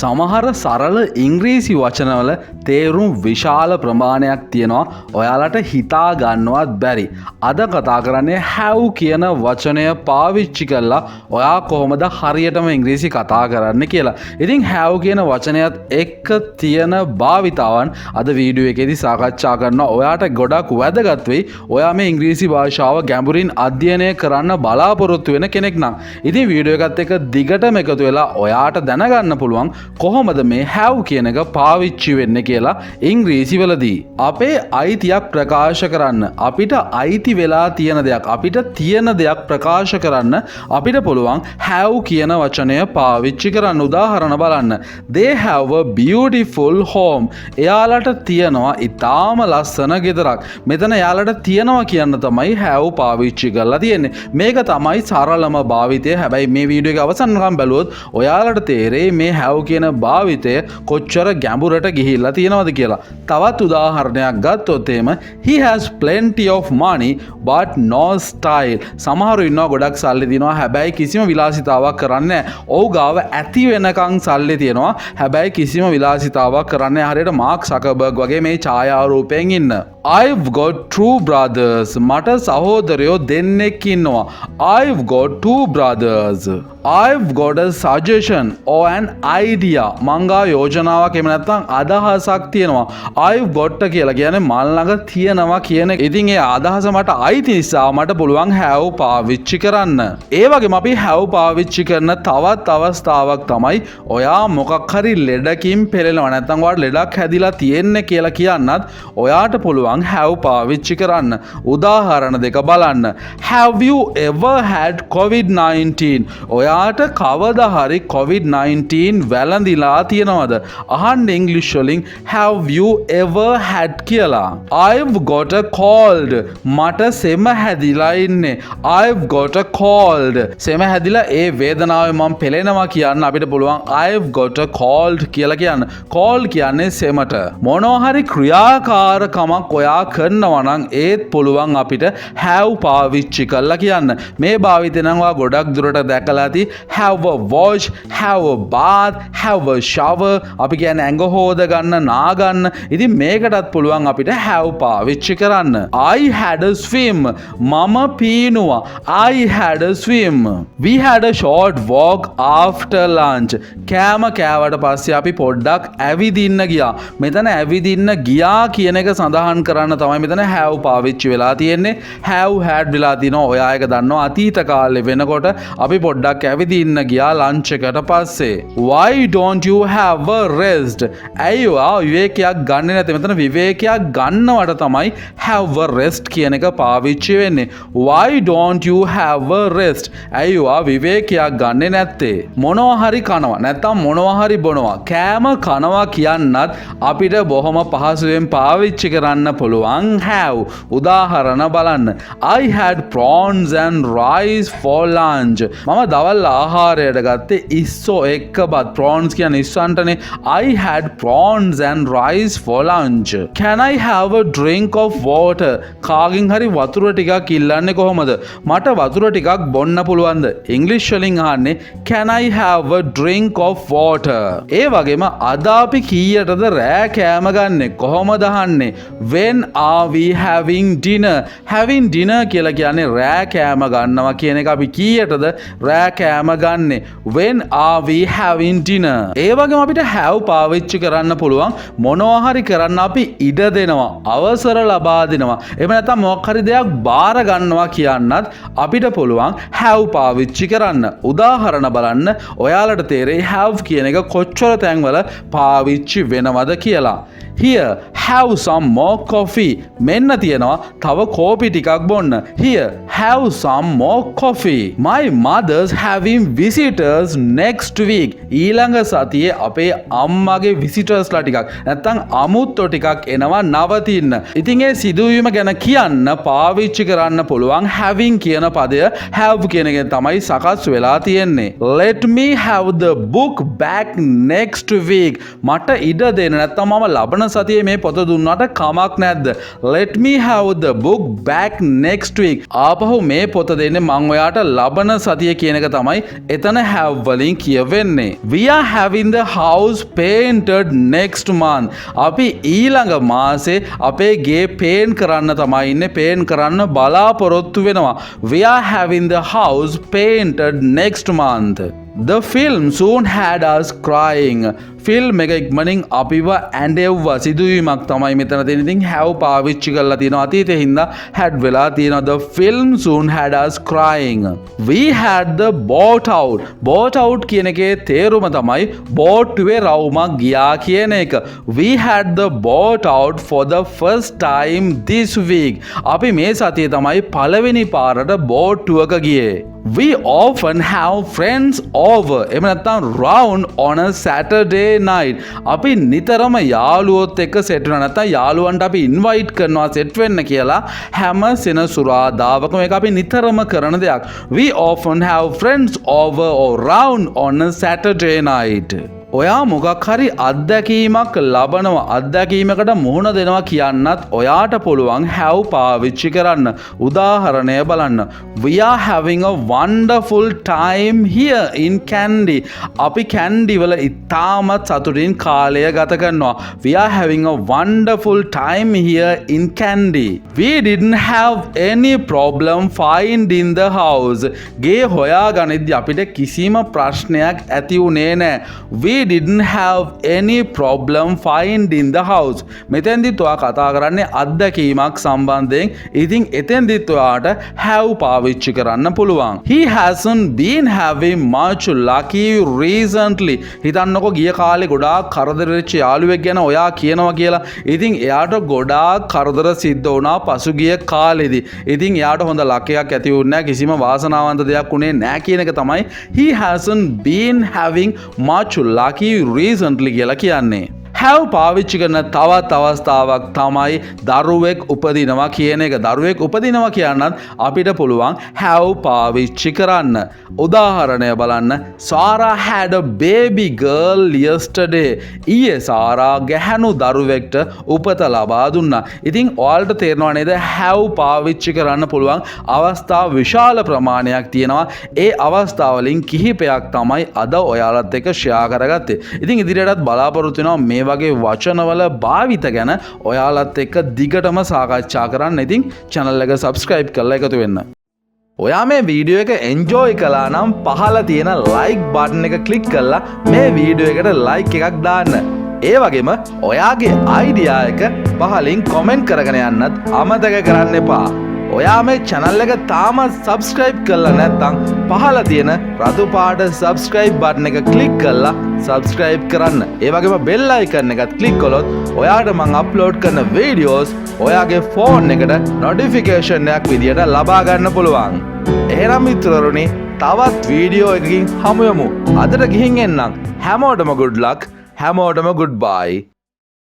සමහර සරල ඉංග්‍රීසි වචනවල තේරුම් විශාල ප්‍රමාණයක් තියෙනවා ඔයාලට හිතා ගන්නවත් බැරි. අද කතා කරන්නේ have කියන වචනය පාවිච්චි කරලා ඔයා කොහොමද හරියටම ඉංග්‍රීසි කතා කරන්න කියලා. ඉතින් have කියන වචනයත් එක්ක තියෙන භාවිතාවන් අද වීඩියෝ එකේදී සාකච්ඡා කරනවා. ඔයාට ගොඩක් වැදගත් වෙයි. ඔයා මේ ඉංග්‍රීසි භාෂාව ගැඹුරින් අධ්‍යයනය කරන්න බලාපොරොත්තු වෙන කෙනෙක් නම්. ඉතින් වීඩියෝ එකත් එක්ක දිගටම එකතු වෙලා ඔයාට දැනගන්න පුළුවන් කොහොමද මේ have කියන එක පාවිච්චි වෙන්නේ කියලා ඉංග්‍රීසි වලදී. අපේ අයිතියක් ප්‍රකාශ කරන්න, අපිට අයිති වෙලා තියෙන දෙයක්, අපිට තියෙන දෙයක් ප්‍රකාශ කරන්න අපිට පුළුවන් have කියන වචනය පාවිච්චි කරන්න. උදාහරණ බලන්න. They have a beautiful home. එයාලට තියෙනවා ඉතාම ලස්සන ගෙදරක්. මෙතන එයාලට තියෙනවා කියන්න තමයි have පාවිච්චි කරලා තියෙන්නේ. මේක තමයි සරලම භාවිතය. හැබැයි මේ වීඩියෝ එක අවසන්කම් බැලුවොත් ඔයාලට තේරෙයි මේ have කියන භාවිතය කොච්චර ගැඹුරට ගිහිල්ලා තියෙනවද කියලා. තවත් උදාහරණයක් ගත්තොත් එහෙම he has plenty of money but no style. සමහරු ඉන්නවා ගොඩක් සල්ලි දිනවා හැබැයි කිසිම විලාසිතාවක් කරන්නේ නැහැ. ඔහු ගාව ඇති වෙනකන් සල්ලි තියෙනවා හැබැයි කිසිම විලාසිතාවක් කරන්නේ නැහැ. හරියට මාක් සකර්බර්ග් වගේ මේ ඡායාරූපයෙන් ඉන්න. I've got two brothers. මට සහෝදරයෝ දෙන්නෙක් ඉන්නවා. I've got two brothers. I've got a suggestion or an idea. මංගා යෝජනාවක් එහෙම නැත්නම් අදහසක් තියෙනවා. I've got කියලා කියන්නේ මල් ළඟ තියෙනවා කියන එක. ඉතින් ඒ අදහස මට අයිති නිසා මට පුළුවන් have පාවිච්චි කරන්න. ඒ වගේම අපි have පාවිච්චි කරන තවත් අවස්ථාවක් තමයි ඔයා මොකක් හරි ලෙඩකින් පෙළෙනවා නැත්නම් ඔයාට ලෙඩක් හැදිලා තියෙන්නේ කියලා කියන්නත් ඔයාට පුළුවන් have පාවිච්චි කරන්න. උදාහරණ දෙක බලන්න. Have you ever had COVID-19? ඔයාට කවදා හරි COVID-19 වැළඳිලා තියෙනවද? අහන්න ඉංග්‍රීසි වලින් have you ever had කියලා. I've got a cold. මට සෙම හැදිලා ඉන්නේ. I've got a cold. සෙම හැදිලා ඒ වේදනාවෙන් මම පෙළෙනවා කියන්න අපිට පුළුවන් I've got a cold කියලා කියන්න. cold කියන්නේ සෙමට. මොනවා හරි ක්‍රියාකාරකමක් ඔයා කරනවා නම් ඒත් පුළුවන් අපිට have පාවිච්චි කරලා කියන්න. මේ භාවිතය නම් ඔයා ගොඩක් දුරට දැකලා ඇති. have a wash, have a bath, have a shower. අපි කියන්නේ ඇඟ හොද ගන්න, නා ගන්න. ඉතින් මේකටත් පුළුවන් අපිට have පාවිච්චි කරන්න. I had a swim. මම පීනුවා. I had a swim. We had a short walk after lunch. කෑම කෑවට පස්සේ අපි පොඩ්ඩක් ඇවිදින්න ගියා. මෙතන ඇවිදින්න ගියා කියන එක සඳහන් කරන්න තමයි මෙතන have පාවිච්චි වෙලා තියෙන්නේ. have had වෙලා තිනවා. ඔයා එක දන්නවා අතීත කාලේ වෙනකොට අපි පොඩ්ඩක් ඇවිදින්න ගියා ලන්ච් එකට පස්සේ. Why don't you have a rest? ඇයි ඔයා විවේකයක් ගන්නෙ නැත්තේ? මෙතන විවේකයක් ගන්නවට තමයි have a rest කියන එක පාවිච්චි වෙන්නේ. Why don't you have a rest? ඇයි ඔයා විවේකයක් ගන්නෙ නැත්තේ? මොනවා හරි කනවා නැත්තම් මොනවා හරි බොනවා. කෑම කනවා කියන්නත් අපිට බොහොම පහසුවෙන් පාවිච්චි කරන්න පුළුවන් have. උදාහරණ බලන්න. I had prawns and rice for lunch. මම දවල් ආහාරයට ගත්තේ ඉස්සෝ එක්ක බත්. prawns කියන්නේ ඉස්සන්ටනේ. I had prawns and rice for lunch. Can I have a drink of water? කාගෙන් හරි වතුර ටිකක් ඉල්ලන්නේ කොහොමද? මට වතුර ටිකක් බොන්න පුළුවන්ද? ඉංග්‍රීසි වලින් අහන්නේ Can I have a drink of water? ඒ වගේම අද අපි කීයටද රෑ කෑම ගන්නෙ? කොහොමද අහන්නේ? When are we having dinner? having dinner කියලා කියන්නේ රෑ කෑම ගන්නවා කියන එක. අපි කීයටද රෑ කෑම ගන්නෙ? When are we having dinner? ඒ වගේම අපිට have පාවිච්චි කරන්න පුළුවන් මොනවා හරි කරන්න අපි ඉඩ දෙනවා, අවසර ලබා දෙනවා. එහෙම නැත්නම් මොකක් හරි දෙයක් බාර ගන්නවා කියන්නත් අපිට පුළුවන් have පාවිච්චි කරන්න. උදාහරණ බලන්න. ඔයාලට තේරෙයි have කියන එක කොච්චර තැන්වල පාවිච්චි වෙනවද කියලා. Here, have some more coffee. මෙන්න තියෙනවා තව කෝපි ටිකක් බොන්න. Here, have some more coffee. My mother's having visitors next week. ඊළඟ සතියේ අපේ අම්මගේ visitorsලා ටිකක් නැත්තම් අමුත්තෝ ටිකක් එනවා නවතින්න. ඉතින් ඒ සිදුවීම ගැන කියන්න පාවිච්චි කරන්න පුළුවන් having කියන පදය have කියන එකෙන් තමයි සකස් වෙලා තියෙන්නේ. Let me have the book back next week. මට ඉඩ දෙන්න නැත්තම් මම ලබන සතියේ මේ පොත දුන්නාට කමක් නැද්ද? Let me have the book back next week. ආපහු මේ පොත දෙන්නේ මං ඔයාට ලබන සතිය කියන එක තමයි එතන have වලින් කියවෙන්නේ. We are having the house painted next month. අපි ඊළඟ මාසේ අපේ ගේ paint කරන්න තමයි ඉන්නේ. paint කරන්න බලාපොරොත්තු වෙනවා. We are having the house painted next month. The film soon had us crying. Film එක ඉක්මනින් අපිව ඇඬෙව්වා. සිදුවීමක් තමයි මෙතන තියෙන. ඉතින් have පාවිච්චි කරලා තියෙනවා අතීතේ හින්දා had වෙලා තියෙනවා. The film soon had us crying. We had the boat out. boat out කියන එකේ තේරුම තමයි බෝට්ටුවේ රවුමක් ගියා කියන එක. We had the boat out for the first time this week. අපි මේ සතියේ තමයි පළවෙනි පාරට බෝට්ටුවක ගියේ. We often have friends over. එහෙම නැත්නම් round on a Saturday night. අපි නිතරම යාළුවොත් එක්ක සෙට් වෙනවා. නැත්නම් යාළුවන්ට අපි ඉන්වයිට් කරනවා සෙට් වෙන්න කියලා හැම සෙනසුරාදාවකම ඒක අපි නිතරම කරන දෙයක්. We often have friends over or round on a Saturday night. ඔයා මොකක් හරි අත්දැකීමක් ලබනවා අත්දැකීමකට මුහුණ දෙනවා කියන්නත් ඔයාට පුළුවන් have පාවිච්චි කරන්න. උදාහරණය බලන්න. We are having a wonderful time here in Kandy. අපි කැන්ඩි වල ඉතාමත් සතුටින් කාලය ගත කරනවා. We are having a wonderful time here in Kandy. We didn't have any problem finding the house. ගේ හොයාගනිද්දී අපිට කිසිම ප්‍රශ්නයක් ඇති වුණේ නැහැ. We didn't have any problem finding the house. මෙතෙන්දිත් ඔයා කතා කරන්නේ අත්දැකීමක් සම්බන්ධයෙන්. ඉතින් එතෙන්දිත් ඔයාට have පාවිච්චි කරන්න පුළුවන්. He hasn't been having much lucky recently. හිතන්නකෝ ගිය කාලේ ගොඩාක් කරදර වෙච්ච යාළුවෙක් ගැන ඔයා කියනවා කියලා. ඉතින් එයාට ගොඩාක් කරදර සිද්ධ වුණා පසුගිය කාලෙදී. ඉතින් එයාට හොඳ ලකයක් ඇති වුණේ නැහැ. කිසිම වාසනාවන්ත දෙයක් වුණේ නැහැ කියන එක තමයි he hasn't been having much lucky recently කියලා කියන්නේ. have පාවිච්චි කරන තවත් අවස්ථාවක් තමයි දරුවෙක් උපදිනවා කියන එක. දරුවෙක් උපදිනවා කියන්නත් අපිට පුළුවන් have පාවිච්චි කරන්න. උදාහරණය බලන්න. Sarah had a baby girl yesterday. ඊයේ සාරා ගැහැණු දරුවෙක්ට උපත ලබා දුන්නා. ඉතින් ඔයාලට තේරෙනව නේද have පාවිච්චි කරන්න පුළුවන් අවස්ථා විශාල ප්‍රමාණයක් තියෙනවා. ඒ අවස්ථාවලින් කිහිපයක් තමයි අද ඔයාලත් එක්ක ෂෙයා කරගත්තේ. ඉතින් ඉදිරියටත් බලාපොරොත්තු වෙනවා මේ වගේ වචනවල භාවිත ගැන ඔයාලත් එක්ක දිගටම සාකච්ඡා කරන්න. ඉතින් channel එක subscribe කරලා එකතු වෙන්න. ඔයා මේ වීඩියෝ එක enjoy කළා නම් පහළ තියෙන like button එක click කරලා මේ වීඩියෝ එකට like එකක් දාන්න. ඒ වගේම ඔයාගේ idea එක පහලින් comment කරගෙන යන්නත් අමතක කරන්න එපා. ඔයා මේ channel එක තාමත් subscribe කරලා නැත්නම් පහළ තියෙන රතු පාට subscribe button එක click කරලා subscribe කරන්න. ඒ වගේම bell icon එකත් click කළොත් ඔයාට මම upload කරන videos ඔයාගේ phone එකට notification එකක් විදියට ලබා ගන්න පුළුවන්. එහෙනම් මිත්‍රවරුනි තවත් වීඩියෝ එකකින් හමු යමු. අදට ගිහින් එන්නම්. හැමෝටම good luck. හැමෝටම goodbye.